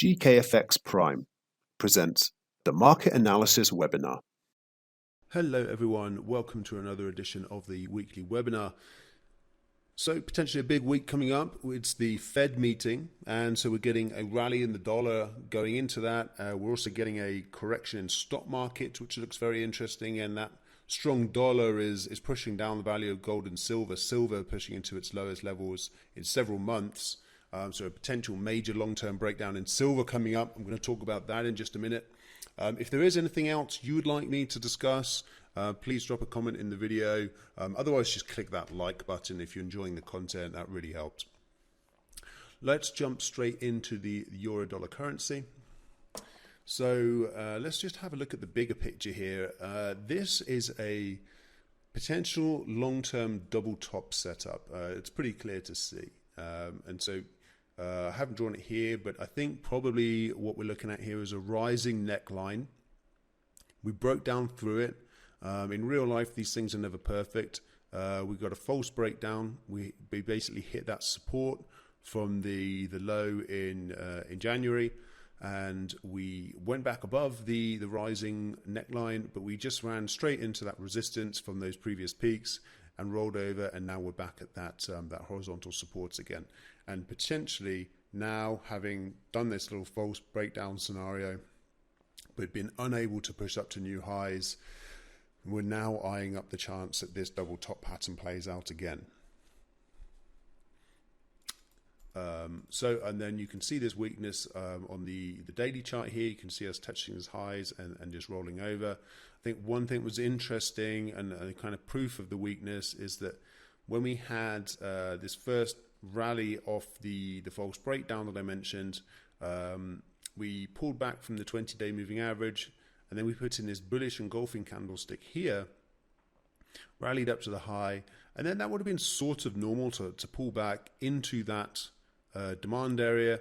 GKFX Prime presents the Market Analysis Webinar. Hello everyone, welcome to another edition of the weekly webinar. So potentially a big week coming up. It's the Fed meeting, and so we're getting a rally in the dollar going into that. We're also getting a correction in stock market, which looks very interesting, and that strong dollar is pushing down the value of gold and silver. Silver pushing into its lowest levels in several months. So a potential major long-term breakdown in silver coming up. I'm going to talk about that in just a minute. If there is anything else you would like me to discuss, please drop a comment in the video. Otherwise, just click that like button if you're enjoying the content. That really helps. Let's jump straight into the euro dollar currency. So let's just have a look at the bigger picture here. This is a potential long-term double top setup. It's pretty clear to see. And so I haven't drawn it here, but I think probably what we're looking at here is a rising neckline. We broke down through it. In real life, these things are never perfect. We got a false breakdown. We basically hit that support from the low in January, and we went back above the rising neckline, but we just ran straight into that resistance from those previous peaks and rolled over, and now we're back at that horizontal supports again. And potentially now, having done this little false breakdown scenario, but been unable to push up to new highs, we're now eyeing up the chance that this double top pattern plays out again. And then you can see this weakness on the daily chart here. You can see us touching these highs and just rolling over. I think one thing that was interesting and kind of proof of the weakness is that when we had this first rally off the false breakdown that I mentioned, we pulled back from the 20-day moving average, and then we put in this bullish engulfing candlestick here, rallied up to the high, and then that would have been sort of normal to pull back into that demand area.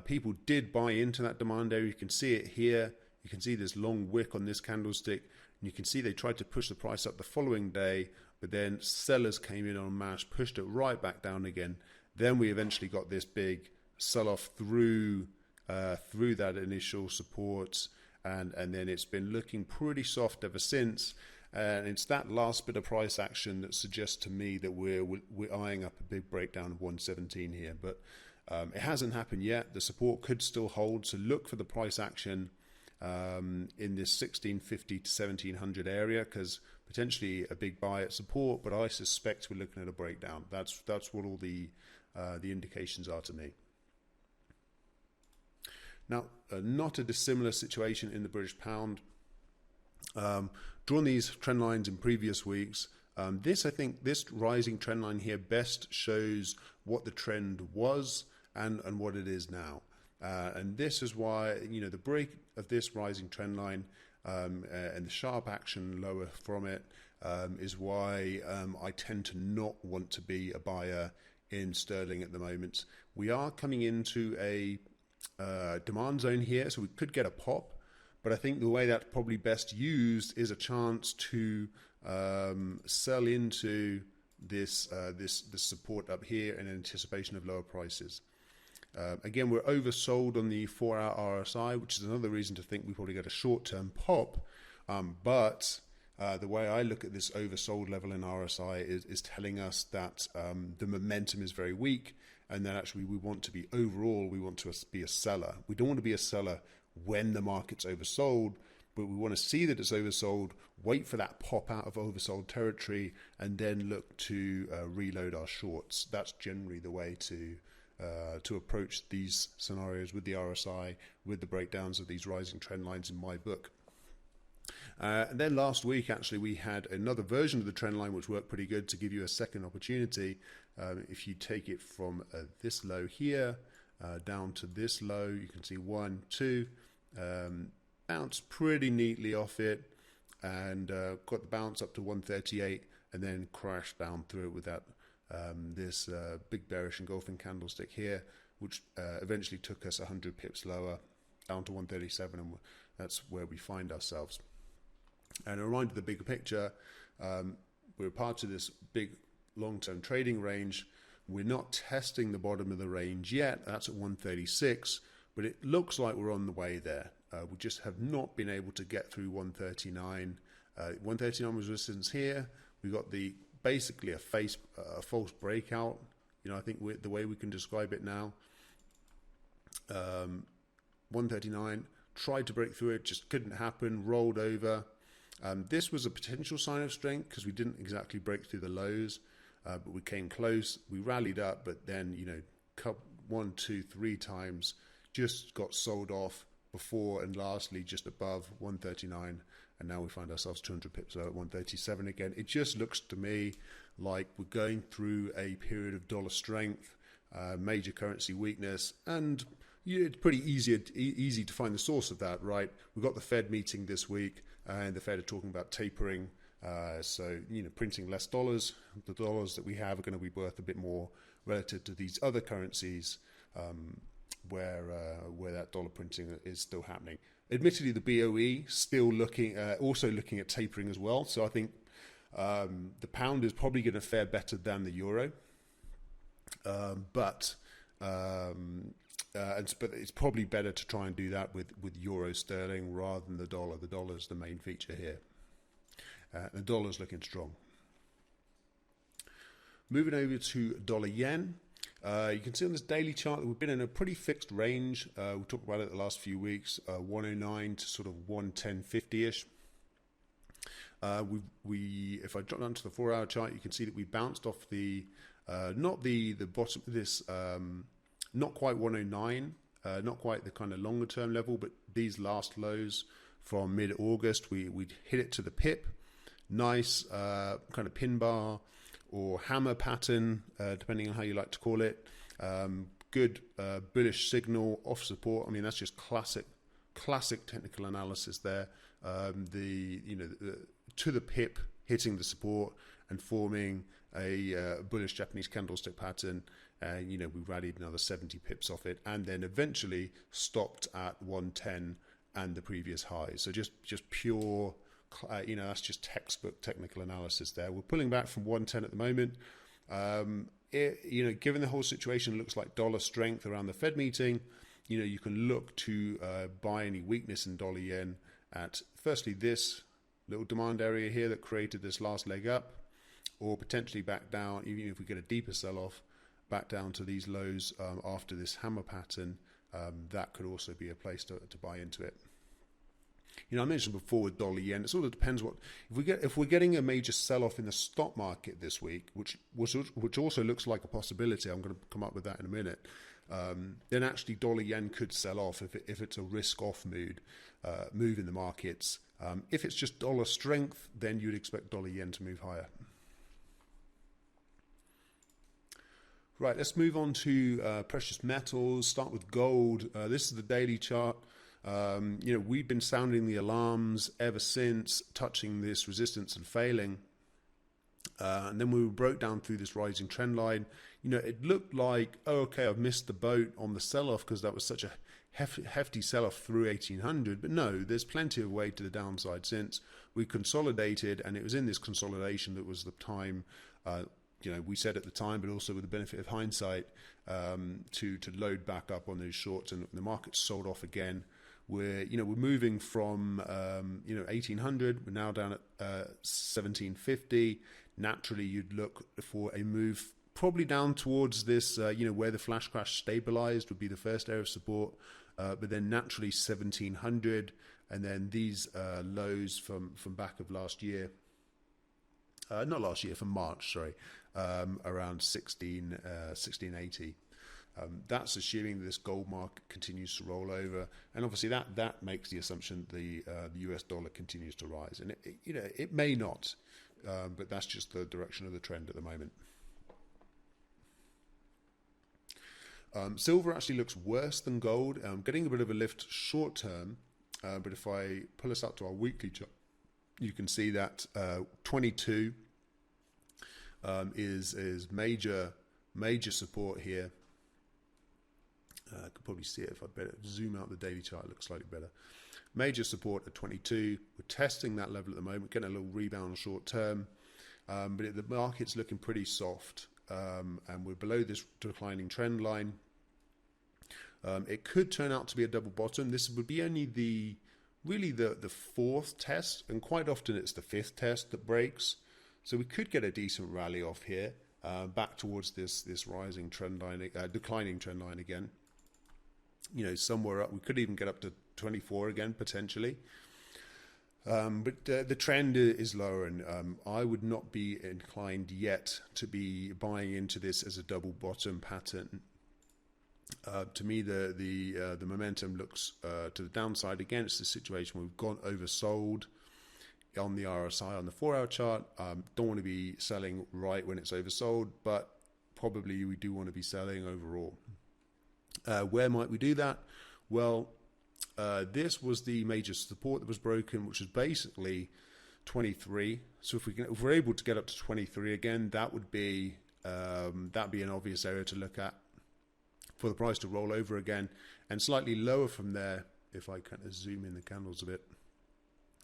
People did buy into that demand area. You can see it here. You can see this long wick on this candlestick, and you can see they tried to push the price up the following day, but then sellers came in en masse, pushed it right back down again. Then we eventually got this big sell-off through that initial support, and then it's been looking pretty soft ever since. And it's that last bit of price action that suggests to me that we're eyeing up a big breakdown of 117 here, but it hasn't happened yet. The support could still hold, so look for the price action in this 1650 to 1700 area, because potentially a big buy at support, but I suspect we're looking at a breakdown. That's what all the indications are to me. Now, not a dissimilar situation in the British pound. Drawn these trend lines in previous weeks. I think this rising trend line here best shows what the trend was and what it is now. And this is why, the break of this rising trend line and the sharp action lower from it is why I tend to not want to be a buyer in sterling at the moment. We are coming into a demand zone here, so we could get a pop, but I think the way that's probably best used is a chance to sell into this support up here in anticipation of lower prices. Again, we're oversold on the 4-hour RSI, which is another reason to think we probably get a short-term pop. But the way I look at this oversold level in RSI is telling us that the momentum is very weak, and that actually we want to be a seller. We don't want to be a seller when the market's oversold, but we want to see that it's oversold, wait for that pop out of oversold territory, and then look to reload our shorts. That's generally the way to approach these scenarios with the RSI, with the breakdowns of these rising trend lines in my book. And then last week, actually, we had another version of the trend line which worked pretty good to give you a second opportunity. If you take it from this low here down to this low, you can see 1, 2, bounced pretty neatly off it, and got the bounce up to 138, and then crashed down through it with that this big bearish engulfing candlestick here, which eventually took us 100 pips lower down to 137, and that's where we find ourselves. And a reminder of the bigger picture, we're part of this big long-term trading range. We're not testing the bottom of the range yet. That's at 136, but it looks like we're on the way there. We just have not been able to get through 139. 139 was resistance here. We got basically a false breakout. I think the way we can describe it now. 139 tried to break through it, just couldn't happen. Rolled over. This was a potential sign of strength because we didn't exactly break through the lows, but we came close. We rallied up, but then 1, 2, 3 times just got sold off before and lastly just above 139, and now we find ourselves 200 pips low at 137 again. It just looks to me like we're going through a period of dollar strength, major currency weakness, and it's pretty easy to find the source of that, right? We've got the Fed meeting this week, and the Fed are talking about tapering, so printing less dollars. The dollars that we have are going to be worth a bit more relative to these other currencies, where that dollar printing is still happening. Admittedly, the BOE still also looking at tapering as well. So I think the pound is probably going to fare better than the euro, but it's probably better to try and do that with euro sterling rather than the dollar. The dollar is the main feature here. The dollar is looking strong. Moving over to dollar yen. You can see on this daily chart that we've been in a pretty fixed range. We talked about it the last few weeks, 109 to sort of 110.50-ish. If I drop down to the 4-hour chart, you can see that we bounced off not the bottom of this, not quite 109, not quite the kind of longer term level, but these last lows from mid-August, we hit it to the pip. Nice kind of pin bar or hammer pattern, depending on how you like to call it. Good bullish signal off support. I mean, that's just classic technical analysis there. To the pip, hitting the support and forming a bullish Japanese candlestick pattern. And we rallied another 70 pips off it, and then eventually stopped at 110 and the previous high. So just pure. That's just textbook technical analysis there. We're pulling back from 110 at the moment. Given the whole situation, it looks like dollar strength around the Fed meeting. You can look to buy any weakness in dollar yen at firstly this little demand area here that created this last leg up, or potentially back down, even if we get a deeper sell-off, back down to these lows after this hammer pattern. That could also be a place to buy into it. I mentioned before with dollar yen, it sort of depends if we're getting a major sell-off in the stock market this week, which also looks like a possibility. I'm going to come up with that in a minute. Then actually dollar yen could sell off if it's a risk-off move in the markets. If it's just dollar strength, then you'd expect dollar yen to move higher. Right, let's move on to precious metals. Start with gold. This is the daily chart. We've been sounding the alarms ever since, touching this resistance and failing. And then we broke down through this rising trend line. It looked like, okay, I've missed the boat on the sell-off because that was such a hefty sell-off through 1800. But no, there's plenty of way to the downside since. We consolidated, and it was in this consolidation that was the time, we said at the time, but also with the benefit of hindsight, to load back up on those shorts, and the market sold off again. We're moving from 1800. We're now down at 1750. Naturally, you'd look for a move probably down towards this, where the flash crash stabilized would be the first area of support, but then naturally 1700, and then these lows from back of last year. Not last year, from March, sorry, around 1680. That's assuming this gold market continues to roll over, and obviously that makes the assumption the US dollar continues to rise, and it may not, but that's just the direction of the trend at the moment. Silver actually looks worse than gold, getting a bit of a lift short term, but if I pull us up to our weekly chart, you can see that 22 is major support here. I could probably see it if I better zoom out the daily chart. It looks slightly better. Major support at 22. We're testing that level at the moment, getting a little rebound short term, but the market's looking pretty soft, and we're below this declining trend line. It could turn out to be a double bottom. This would be only the fourth test, and quite often it's the fifth test that breaks. So we could get a decent rally off here, back towards this rising trend line, declining trend line again. Somewhere up. We could even get up to 24 again potentially. But the trend is lower, and I would not be inclined yet to be buying into this as a double bottom pattern. To me, the momentum looks to the downside. Again, it's the situation where we've gone oversold on the RSI on the 4-hour chart. Don't want to be selling right when it's oversold, but probably we do want to be selling overall. Where might we do that? Well, this was the major support that was broken, which was basically 23. So if we're able to get up to 23 again, that'd be an obvious area to look at for the price to roll over again, and slightly lower from there. If I kind of zoom in the candles a bit,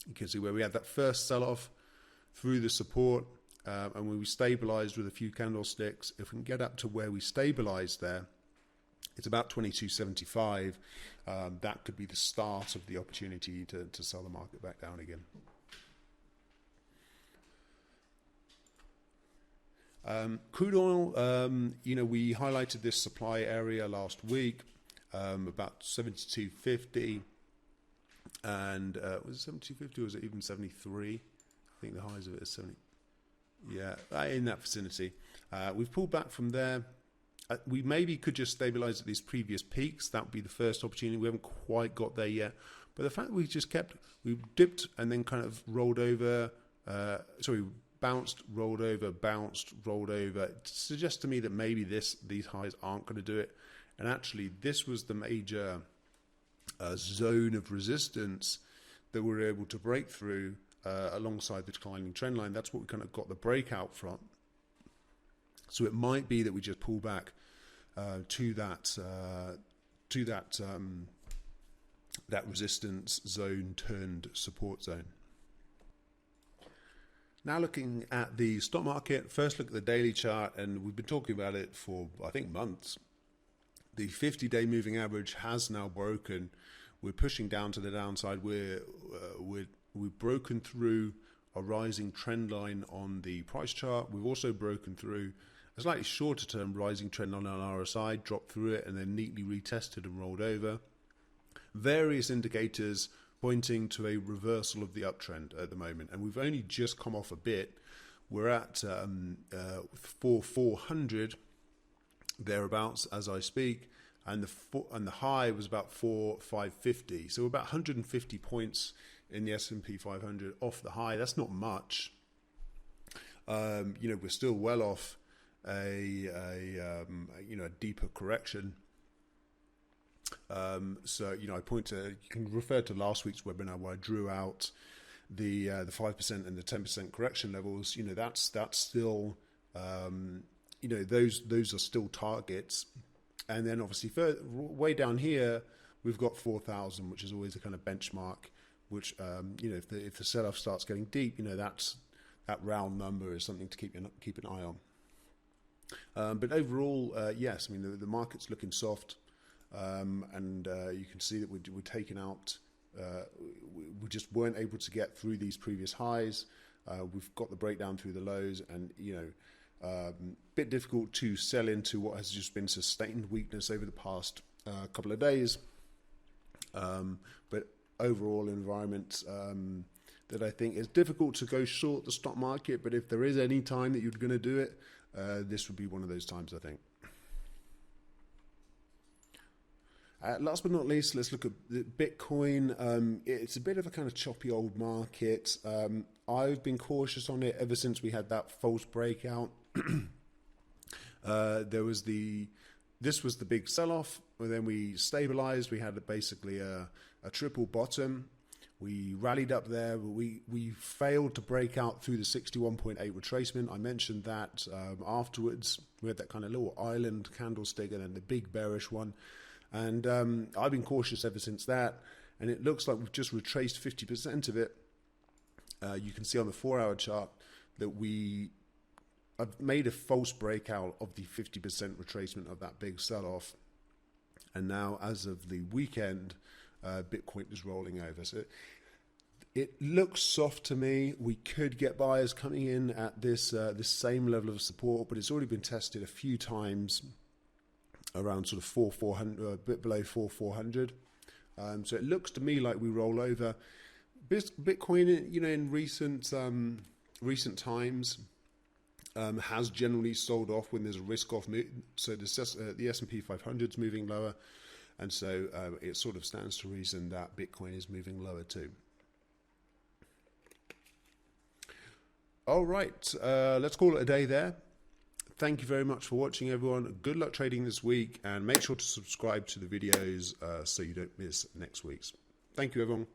you can see where we had that first sell-off through the support, and when we stabilized with a few candlesticks. If we can get up to where we stabilized there, it's about 22.75. That could be the start of the opportunity to sell the market back down again. Crude oil, we highlighted this supply area last week, about 72.50, and was it 72.50 or was it even 73? I think the highs of it is 70. Yeah, in that vicinity. We've pulled back from there. We maybe could just stabilize at these previous peaks. That would be the first opportunity. We haven't quite got there yet. But the fact that we dipped and then kind of rolled over, bounced, rolled over, bounced, rolled over. It suggests to me that maybe these highs aren't going to do it. And actually, this was the major zone of resistance that we were able to break through alongside the declining trend line. That's what we kind of got the breakout from. So it might be that we just pull back to that resistance zone turned support zone. Now looking at the stock market, first look at the daily chart, and we've been talking about it for, I think, months. The 50-day moving average has now broken. We're pushing down to the downside. We've broken through a rising trend line on the price chart. We've also broken through a slightly shorter term rising trend line on RSI, dropped through it and then neatly retested and rolled over. Various indicators pointing to a reversal of the uptrend at the moment, and we've only just come off a bit. We're at 400 thereabouts as I speak, and the high was about 550. So we're about 150 points in the S&P 500 off the high. That's not much. We're still well off a deeper correction. I point to, you can refer to last week's webinar where I drew out the 5% and the 10% correction levels. That's still those are still targets. And then obviously way down here we've got 4,000, which is always a kind of benchmark. Which if the sell-off starts getting deep, that round number is something to keep an eye on. But overall, yes, I mean the market's looking soft. And you can see that we're taking out, we just weren't able to get through these previous highs. We've got the breakdown through the lows, and bit difficult to sell into what has just been sustained weakness over the past couple of days. But overall environment that I think is difficult to go short the stock market, but if there is any time that you're going to do it, this would be one of those times, I think. Last but not least, let's look at Bitcoin. It's a bit of a kind of choppy old market. I've been cautious on it ever since we had that false breakout. This was the big sell-off, and then we stabilized. We had basically a triple bottom. We rallied up there, but we failed to break out through the 61.8 retracement. I mentioned that afterwards. We had that kind of little island candlestick and then the big bearish one. And I've been cautious ever since that, and it looks like we've just retraced 50% of it. You can see on the 4-hour chart that I've made a false breakout of the 50% retracement of that big sell-off, and now as of the weekend, Bitcoin is rolling over. So it looks soft to me. We could get buyers coming in at this same level of support, but it's already been tested a few times around sort of 4,400, a bit below 4,400. So it looks to me like we roll over. Bitcoin, in recent times, has generally sold off when there's a risk-off move. So the S&P 500 is moving lower, and so it sort of stands to reason that Bitcoin is moving lower too. All right, let's call it a day there. Thank you very much for watching, everyone. Good luck trading this week, and make sure to subscribe to the videos so you don't miss next week's. Thank you, everyone.